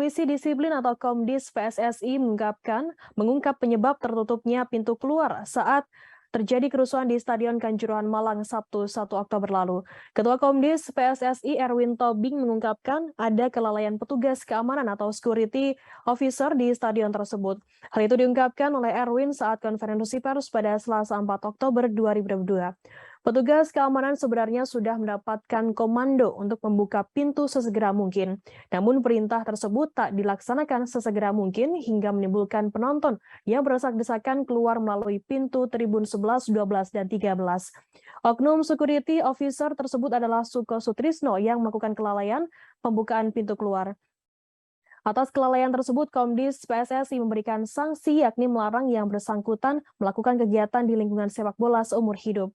Komisi Disiplin atau Komdis PSSI mengungkap penyebab tertutupnya pintu keluar saat terjadi kerusuhan di Stadion Kanjuruhan Malang Sabtu 1 Oktober lalu. Ketua Komdis PSSI Erwin Tobing mengungkapkan ada kelalaian petugas keamanan atau security officer di stadion tersebut. Hal itu diungkapkan oleh Erwin saat konferensi pers pada Selasa 4 Oktober 2022. Petugas keamanan sebenarnya sudah mendapatkan komando untuk membuka pintu sesegera mungkin. Namun perintah tersebut tak dilaksanakan sesegera mungkin hingga menimbulkan penonton yang berdesak-desakan keluar melalui pintu tribun 11, 12, dan 13. Oknum security officer tersebut adalah Suko Sutrisno yang melakukan kelalaian pembukaan pintu keluar. Atas kelalaian tersebut, Komdis PSSI memberikan sanksi yakni melarang yang bersangkutan melakukan kegiatan di lingkungan sepak bola seumur hidup.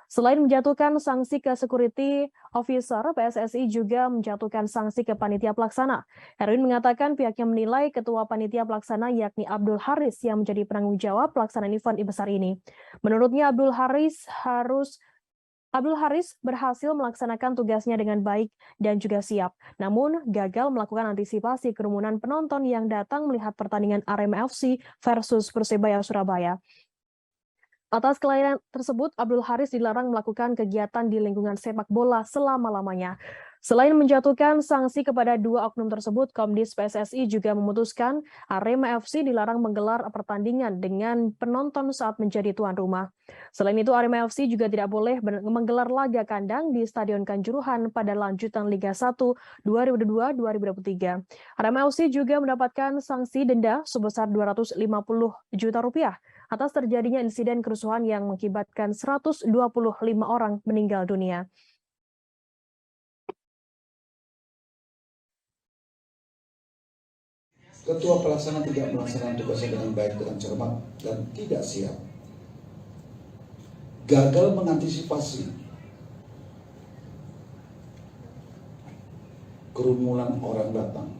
Selain menjatuhkan sanksi ke security officer, PSSI juga menjatuhkan sanksi ke panitia pelaksana. Erwin mengatakan pihaknya menilai ketua panitia pelaksana yakni Abdul Haris yang menjadi penanggung jawab pelaksanaan event besar ini. Menurutnya Abdul Haris berhasil melaksanakan tugasnya dengan baik dan juga siap, namun gagal melakukan antisipasi kerumunan penonton yang datang melihat pertandingan Arema FC versus Persebaya Surabaya. Atas kelalaian tersebut, Abdul Haris dilarang melakukan kegiatan di lingkungan sepak bola selama-lamanya. Selain menjatuhkan sanksi kepada dua oknum tersebut, Komdis PSSI juga memutuskan Arema FC dilarang menggelar pertandingan dengan penonton saat menjadi tuan rumah. Selain itu, Arema FC juga tidak boleh menggelar laga kandang di Stadion Kanjuruhan pada lanjutan Liga 1 2022-2023. Arema FC juga mendapatkan sanksi denda sebesar Rp250 juta atas terjadinya insiden kerusuhan yang mengakibatkan 125 orang meninggal dunia. Ketua pelaksana tidak melaksanakan tugasnya dengan baik, dengan cermat, dan tidak siap. Gagal mengantisipasi kerumunan orang datang.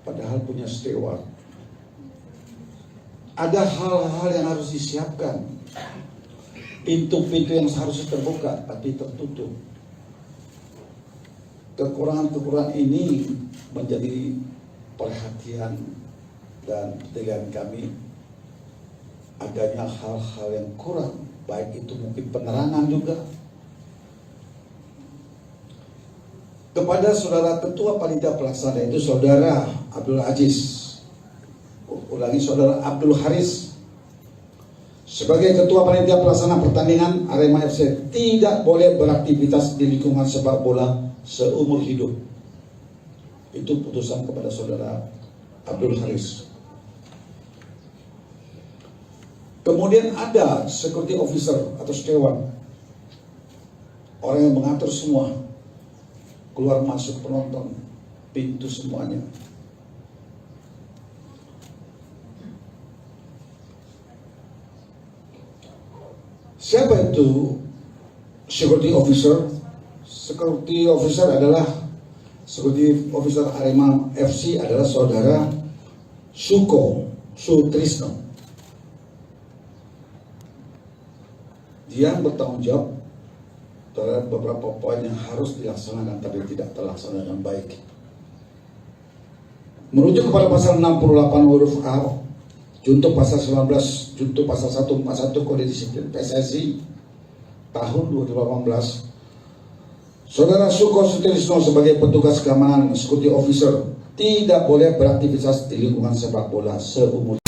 Padahal punya steward. Ada hal-hal yang harus disiapkan. Pintu-pintu yang seharusnya terbuka, tapi tertutup. Kekurangan-kekurangan ini menjadi perhatian dan penilaian kami. Adanya hal-hal yang kurang, baik itu mungkin penerangan juga. Kepada saudara ketua panitia pelaksana, yaitu saudara Abdul Aziz, saudara Abdul Haris, sebagai ketua panitia pelaksana pertandingan Arema FC tidak boleh beraktivitas di lingkungan sepak bola seumur hidup. Itu putusan kepada saudara Abdul Haris. Kemudian ada security officer atau steward, orang yang mengatur semua keluar masuk penonton, pintu semuanya. Siapa itu security officer? Security officer adalah security officer Arema FC adalah saudara Suko Sutrisno. Dia bertanggung jawab terhadap beberapa poin yang harus dilaksanakan tapi tidak terlaksana dengan baik. Merujuk kepada pasal 68 huruf A, junto pasal 19, junto pasal 141 Kode Disiplin PSSI tahun 2018, saudara Suko Sutrisno sebagai petugas keamanan security officer tidak boleh beraktivitas di lingkungan sepak bola seumur